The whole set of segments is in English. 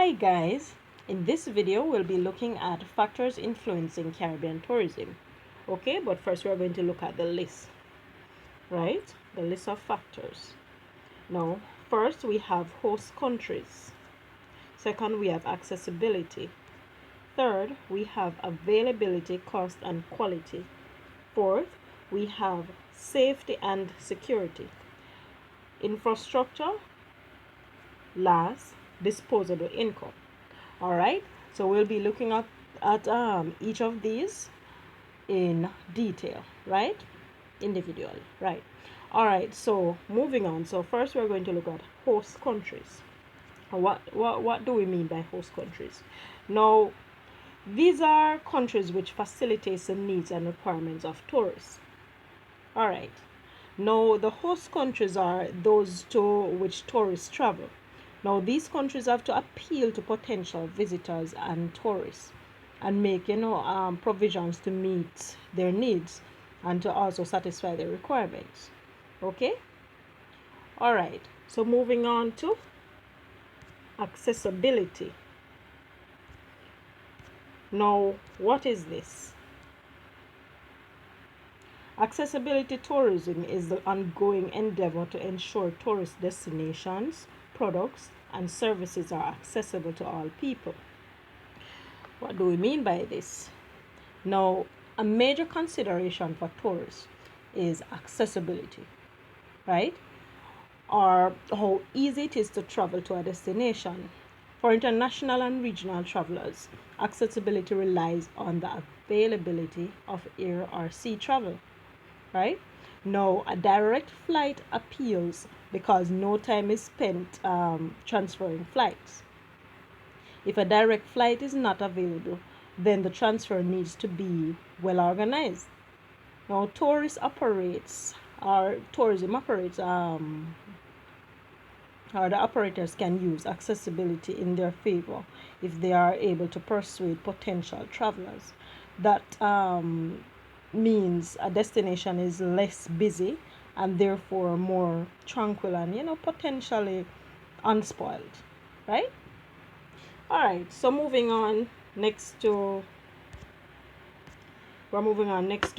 Hi guys, in this video we'll be looking at factors influencing Caribbean tourism. Okay, but first we're going to look at the list, right? The list of factors. Now, first we have host countries. Second, we have accessibility. Third, we have availability, cost, and quality. Fourth, we have safety and security. Infrastructure. Last, disposable income. All right, so we'll be looking at each of these in detail, right? Individually, right? All right, so moving on. So first we're going to look at host countries. What do we mean by host countries? Now, these are countries which facilitate the needs and requirements of tourists. All right, now the host countries are those to which tourists travel. Now, these countries have to appeal to potential visitors and tourists and make, provisions to meet their needs and to also satisfy their requirements. Okay? All right. So, moving on to accessibility. Now, what is this? Accessibility tourism is the ongoing endeavor to ensure tourist destinations, products, and services are accessible to all people. What do we mean by this? Now, a major consideration for tourists is accessibility, right? Or how easy it is to travel to a destination. For international and regional travelers, accessibility relies on the availability of air or sea travel, right? Now, a direct flight appeals because no time is spent transferring flights. If a direct flight is not available, then the transfer needs to be well organized. Now, tourism operates, or the operators can use accessibility in their favor if they are able to persuade potential travelers. That means a destination is less busy and therefore more tranquil and potentially unspoiled, right? All right, so we're moving on next to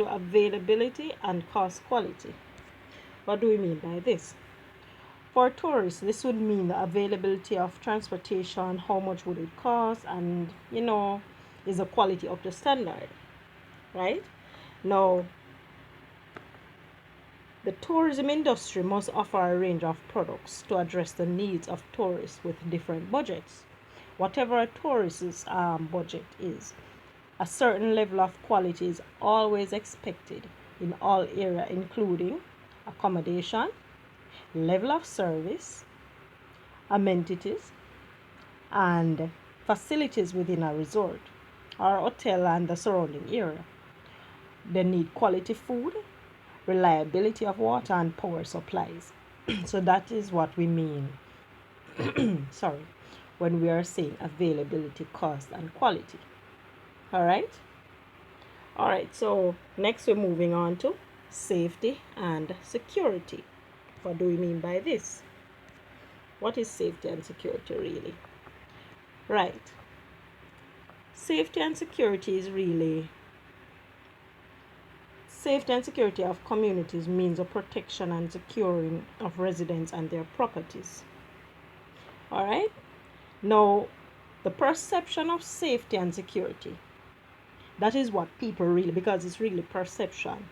availability and cost quality. What do we mean by this? For tourists, this would mean the availability of transportation, how much would it cost, and is the quality up to standard, right? Now, the tourism industry must offer a range of products to address the needs of tourists with different budgets. Whatever a tourist's budget is, a certain level of quality is always expected in all areas, including accommodation, level of service, amenities, and facilities within a resort or hotel and the surrounding area. They need quality food, reliability of water, and power supplies. So that is what we mean sorry, when we are saying availability, cost, and quality. All right, so next we're moving on to safety and security. What do we mean by this? What is safety and security really? Right, safety and security of communities means the protection and securing of residents and their properties. All right, now the perception of safety and security, that is what people really, because it's really perception,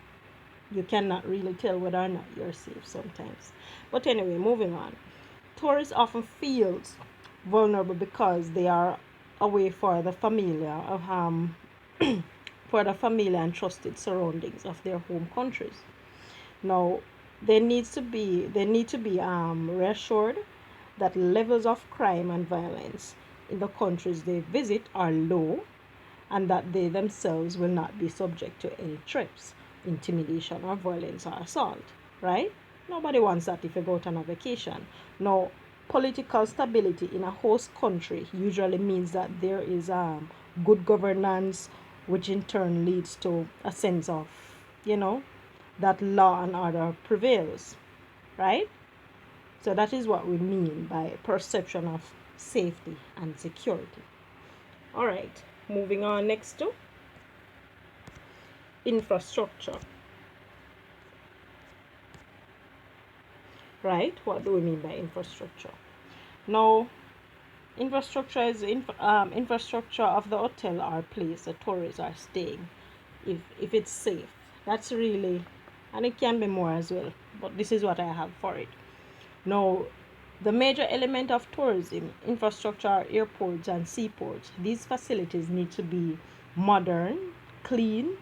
you cannot really tell whether or not you're safe sometimes. But anyway, moving on. Tourists often feel vulnerable because they are away for the familiar and trusted surroundings of their home countries. Now, they need to be reassured that levels of crime and violence in the countries they visit are low, and that they themselves will not be subject to any threats, intimidation, or violence or assault, right? Nobody wants that if you go on a vacation. Now, political stability in a host country usually means that there is good governance, which in turn leads to a sense of, that law and order prevails, right? So that is what we mean by perception of safety, and security. All right, moving on next to infrastructure. Right, what do we mean by infrastructure? Now, infrastructure is infrastructure of the hotel or place the tourists are staying. If it's safe, that's really, and it can be more as well, but this is what I have for it. Now, the major element of tourism infrastructure are airports and seaports. These facilities need to be modern, clean,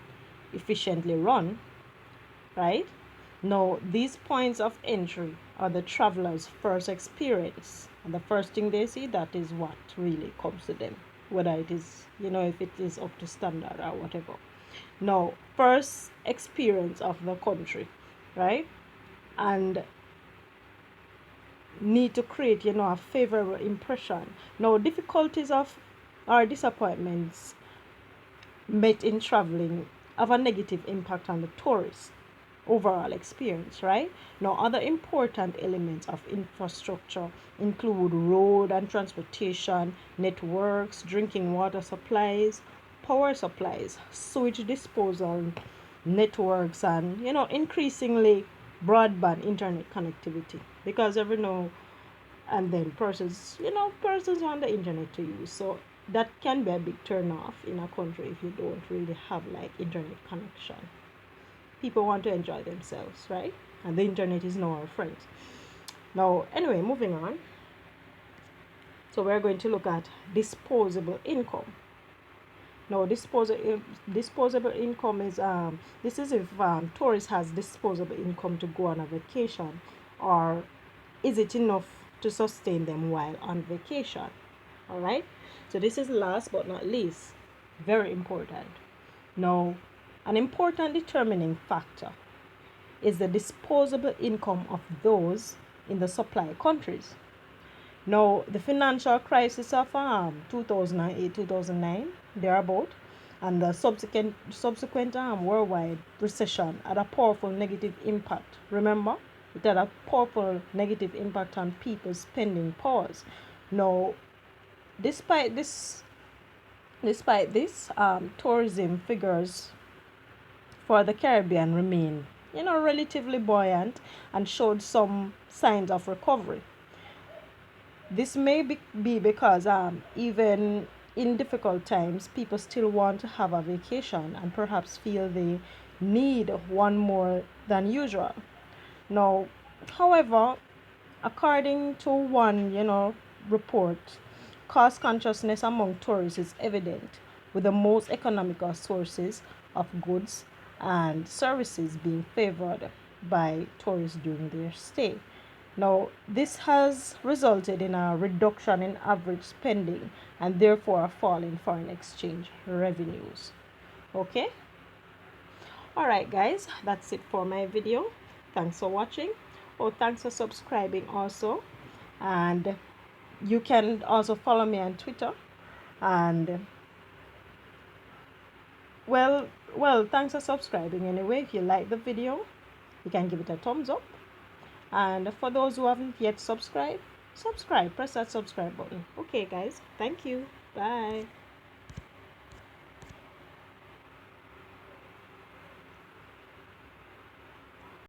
efficiently run, right? Now, these points of entry are the traveler's first experience, and the first thing they see, that is what really comes to them, whether it is, if it is up to standard or whatever. Now, first experience of the country, right? And need to create, a favorable impression. Now, difficulties of or disappointments met in traveling have a negative impact on the tourist overall experience, right? Now, other important elements of infrastructure include road and transportation, networks, drinking water supplies, power supplies, sewage disposal networks, and increasingly broadband internet connectivity, because every now and then persons want the internet to use. So that can be a big turn off in a country if you don't really have like internet connection. People want to enjoy themselves, right? And the internet is now our friend. Now, anyway, moving on. So we're going to look at disposable income. Now, disposable income is this is if tourist has disposable income to go on a vacation, or is it enough to sustain them while on vacation? All right. So this is last but not least, very important. Now, an important determining factor is the disposable income of those in the supply countries. Now, the financial crisis of 2008-2009, thereabout, and the subsequent worldwide recession had a powerful negative impact. Remember, it had a powerful negative impact on people's spending powers. Now, despite this, tourism figures for the Caribbean remain, relatively buoyant and showed some signs of recovery. This may be because even in difficult times, people still want to have a vacation and perhaps feel they need one more than usual. Now, however, according to one, report, cost consciousness among tourists is evident, with the most economical sources of goods and services being favored by tourists during their stay. Now, this has resulted in a reduction in average spending and therefore a fall in foreign exchange revenues. Okay? Alright guys, that's it for my video. Thanks for watching. Oh, thanks for subscribing also. And you can also follow me on Twitter. And well, thanks for subscribing anyway. If you like the video, you can give it a thumbs up. And for those who haven't yet subscribed, press that subscribe button. Okay guys, thank you. Bye.